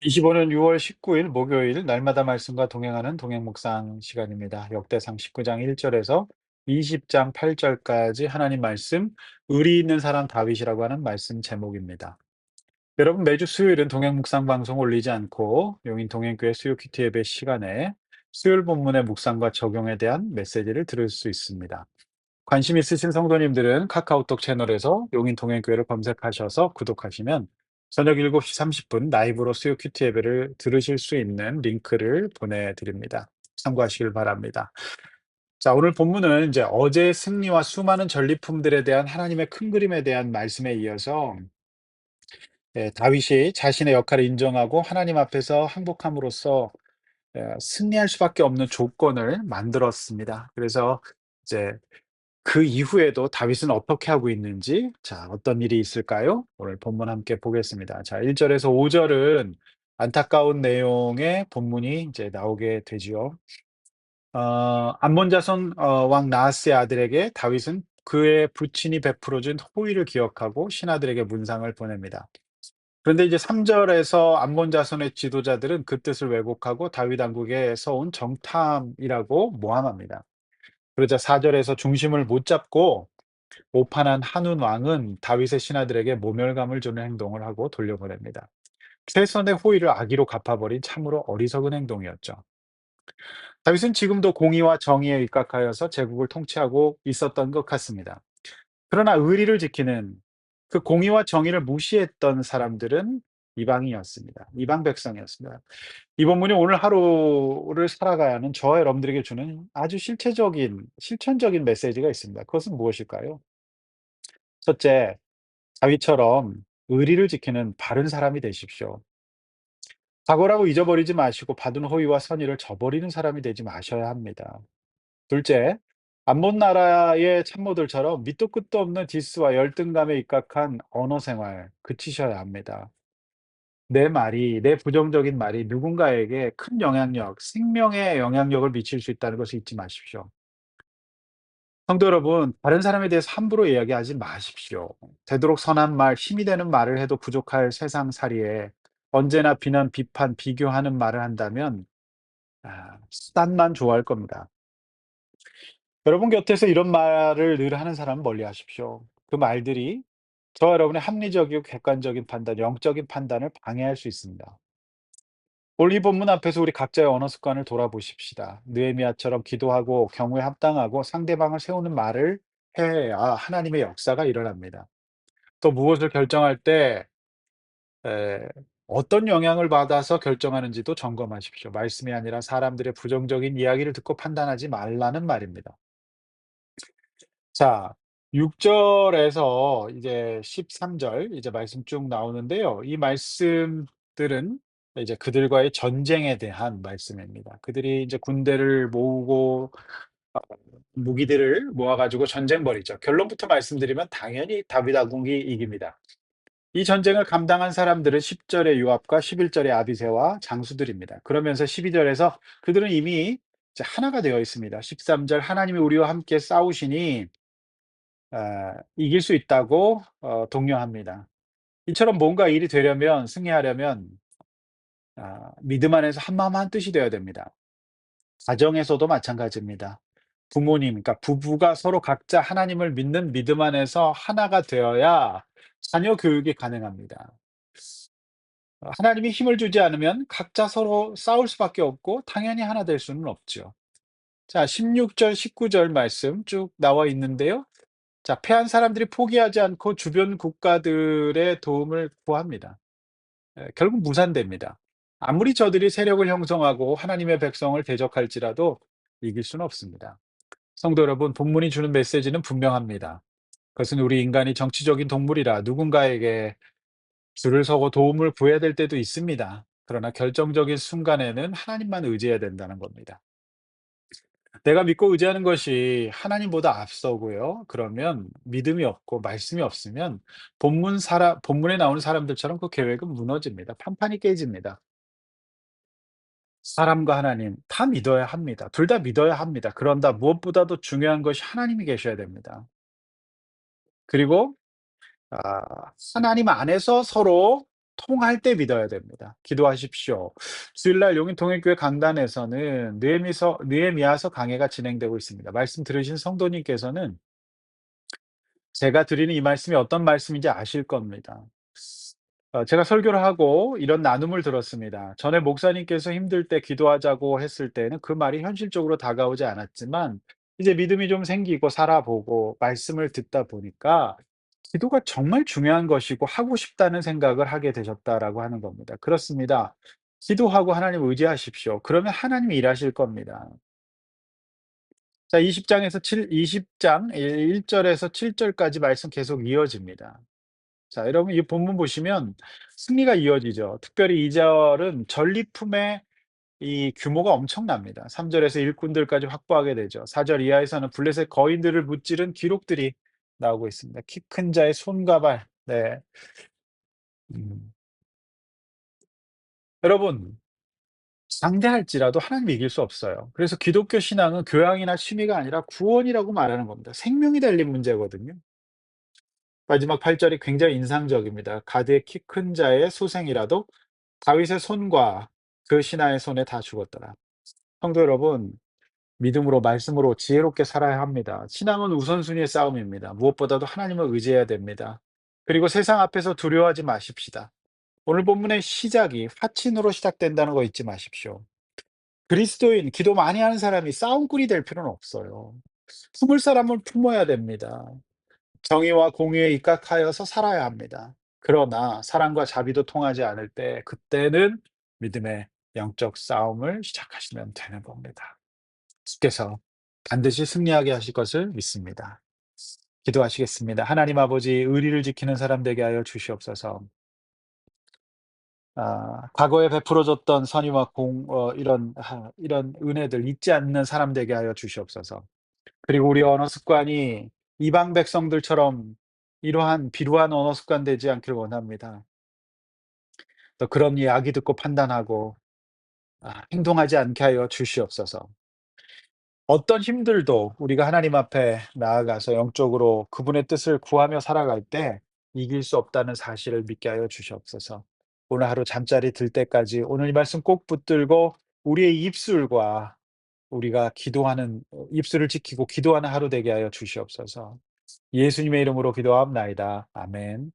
25년 6월 19일 목요일 날마다 말씀과 동행하는 동행 묵상 시간입니다. 역대상 19장 1절에서 20장 8절까지 하나님 말씀, 의리 있는 사람 다윗이라고 하는 말씀 제목입니다. 여러분 매주 수요일은 동행 묵상 방송 올리지 않고 용인 동행교회 수요 큐티 예배 시간에 수요일 본문의 묵상과 적용에 대한 메시지를 들을 수 있습니다. 관심 있으신 성도님들은 카카오톡 채널에서 용인 동행교회를 검색하셔서 구독하시면 저녁 7시 30분 라이브로 수요 큐티 예배를 들으실 수 있는 링크를 보내드립니다. 참고하시길 바랍니다. 자, 오늘 본문은 이제 어제의 승리와 수많은 전리품들에 대한 하나님의 큰 그림에 대한 말씀에 이어서 다윗이 자신의 역할을 인정하고 하나님 앞에서 항복함으로써 승리할 수밖에 없는 조건을 만들었습니다. 그래서 이제 그 이후에도 다윗은 어떻게 하고 있는지, 자, 어떤 일이 있을까요? 오늘 본문 함께 보겠습니다. 자, 1절에서 5절은 안타까운 내용의 본문이 이제 나오게 되지요. 암몬 자손 왕 나하스의 아들에게 다윗은 그의 부친이 베풀어 준 호의를 기억하고 신하들에게 문상을 보냅니다. 그런데 이제 3절에서 암몬 자손의 지도자들은 그 뜻을 왜곡하고 다윗 왕국에서 온 정탐이라고 모함합니다. 그러자 4절에서 중심을 못 잡고 오판한 한운 왕은 다윗의 신하들에게 모멸감을 주는 행동을 하고 돌려보냅니다. 최선의 호의를 악의로 갚아버린 참으로 어리석은 행동이었죠. 다윗은 지금도 공의와 정의에 입각하여서 제국을 통치하고 있었던 것 같습니다. 그러나 의리를 지키는 그 공의와 정의를 무시했던 사람들은 이방이었습니다. 이방 백성이었습니다. 이 본문이 오늘 하루를 살아가야 하는 저와 여러분들에게 주는 아주 실천적인 메시지가 있습니다. 그것은 무엇일까요? 첫째, 다윗처럼 의리를 지키는 바른 사람이 되십시오. 과거라고 잊어버리지 마시고 받은 호의와 선의를 저버리는 사람이 되지 마셔야 합니다. 둘째, 암몬 나라의 참모들처럼 밑도 끝도 없는 디스와 열등감에 입각한 언어 생활 그치셔야 합니다. 내 부정적인 말이 누군가에게 큰 영향력, 생명에 영향력을 미칠 수 있다는 것을 잊지 마십시오. 성도 여러분, 다른 사람에 대해서 함부로 이야기하지 마십시오. 되도록 선한 말, 힘이 되는 말을 해도 부족할 세상살이에 언제나 비난, 비판, 비교하는 말을 한다면 수단만 좋아할 겁니다. 여러분 곁에서 이런 말을 늘 하는 사람은 멀리하십시오. 그 말들이 저와 여러분의 합리적이고 객관적인 판단, 영적인 판단을 방해할 수 있습니다. 오늘 이 본문 앞에서 우리 각자의 언어 습관을 돌아보십시다. 느헤미야처럼 기도하고 경우에 합당하고 상대방을 세우는 말을 해야 하나님의 역사가 일어납니다. 또 무엇을 결정할 때 에, 어떤 영향을 받아서 결정하는지도 점검하십시오. 말씀이 아니라 사람들의 부정적인 이야기를 듣고 판단하지 말라는 말입니다. 자, 6절에서 이제 13절 이제 말씀 쭉 나오는데요. 이 말씀들은 이제 그들과의 전쟁에 대한 말씀입니다. 그들이 이제 군대를 모으고 어 무기들을 모아 가지고 전쟁 벌이죠. 결론부터 말씀드리면 당연히 다윗 왕국이 이깁니다. 이 전쟁을 감당한 사람들은 10 절의 요압과 11 절의 아비새와 장수들입니다. 그러면서 12 절에서 그들은 이미 이제 하나가 되어 있습니다. 13절 하나님이 우리와 함께 싸우시니 이길 수 있다고 독려합니다. 이처럼 뭔가 일이 되려면 승리하려면 믿음 안에서 한마음 한뜻이 되어야 됩니다. 가정에서도 마찬가지입니다. 부모님 그러니까 부부가 서로 각자 하나님을 믿는 믿음 안에서 하나가 되어야 자녀 교육이 가능합니다. 하나님이 힘을 주지 않으면 각자 서로 싸울 수밖에 없고 당연히 하나 될 수는 없죠. 자 16 절 19절 말씀 쭉 나와 있는데요. 자, 패한 사람들이 포기하지 않고 주변 국가들의 도움을 구합니다. 결국 무산됩니다. 아무리 저들이 세력을 형성하고 하나님의 백성을 대적할지라도 이길 수는 없습니다. 성도 여러분, 본문이 주는 메시지는 분명합니다. 그것은 우리 인간이 정치적인 동물이라 누군가에게 줄을 서고 도움을 구해야 될 때도 있습니다. 그러나 결정적인 순간에는 하나님만 의지해야 된다는 겁니다. 내가 믿고 의지하는 것이 하나님보다 앞서고요. 그러면 믿음이 없고 말씀이 없으면 본문에 나오는 사람들처럼 그 계획은 무너집니다. 판판이 깨집니다. 사람과 하나님 다 믿어야 합니다. 둘 다 믿어야 합니다. 그런다 무엇보다도 중요한 것이 하나님이 계셔야 됩니다. 그리고 하나님 안에서 서로 통할 때 믿어야 됩니다. 기도하십시오. 주일날 용인통일교회 강단에서는 느헤미야서 강해가 진행되고 있습니다. 말씀 들으신 성도님께서는 제가 드리는 이 말씀이 어떤 말씀인지 아실 겁니다. 제가 설교를 하고 이런 나눔을 들었습니다. 전에 목사님께서 힘들 때 기도하자고 했을 때는 그 말이 현실적으로 다가오지 않았지만 이제 믿음이 좀 생기고 살아보고 말씀을 듣다 보니까 기도가 정말 중요한 것이고 하고 싶다는 생각을 하게 되셨다라고 하는 겁니다. 그렇습니다. 기도하고 하나님을 의지하십시오. 그러면 하나님이 일하실 겁니다. 자, 20 장 1 절에서 7 절까지 말씀 계속 이어집니다. 자, 여러분 이 본문 보시면 승리가 이어지죠. 특별히 2 절은 전리품의 이 규모가 엄청납니다. 3 절에서 일꾼들까지 확보하게 되죠. 4절 이하에서는 블레셋 거인들을 무찌른 기록들이 나오고 있습니다. 키 큰 자의 손과 발. 네. 음. 여러분 상대할지라도 하나님 이길 수 없어요. 그래서 기독교 신앙은 교양이나 취미가 아니라 구원이라고 말하는 겁니다. 생명이 달린 문제거든요. 마지막 8 절이 굉장히 인상적입니다. "가드의 키 큰 자의 소생이라도 다윗의 손과 그 신하의 손에 다 죽었더라." 성도 여러분, 믿음으로 말씀으로 지혜롭게 살아야 합니다. 신앙은 우선순위의 싸움입니다. 무엇보다도 하나님을 의지해야 됩니다. 그리고 세상 앞에서 두려워하지 마십시다. 오늘 본문의 시작이 화친으로 시작된다는 거 잊지 마십시오. 그리스도인, 기도 많이 하는 사람이 싸움꾼이 될 필요는 없어요. 품을 사람은 품어야 됩니다. 정의와 공의에 입각하여서 살아야 합니다. 그러나 사랑과 자비도 통하지 않을 때 그때는 믿음의 영적 싸움을 시작하시면 되는 겁니다. 주께서 반드시 승리하게 하실 것을 믿습니다. 기도하시겠습니다. 하나님 아버지, 의리를 지키는 사람 되게 하여 주시옵소서. 과거에 베풀어 줬던 선의와 이런 은혜들 잊지 않는 사람 되게 하여 주시옵소서. 그리고 우리 언어 습관이 이방 백성들처럼 이러한 비루한 언어 습관 되지 않기를 원합니다. 또 그런 이야기 듣고 판단하고 행동하지 않게 하여 주시옵소서. 어떤 힘들도 우리가 하나님 앞에 나아가서 영적으로 그분의 뜻을 구하며 살아갈 때 이길 수 없다는 사실을 믿게 하여 주시옵소서. 오늘 하루 잠자리 들 때까지 오늘 이 말씀 꼭 붙들고 우리의 입술과 우리가 기도하는 입술을 지키고 기도하는 하루 되게 하여 주시옵소서. 예수님의 이름으로 기도하옵나이다. 아멘.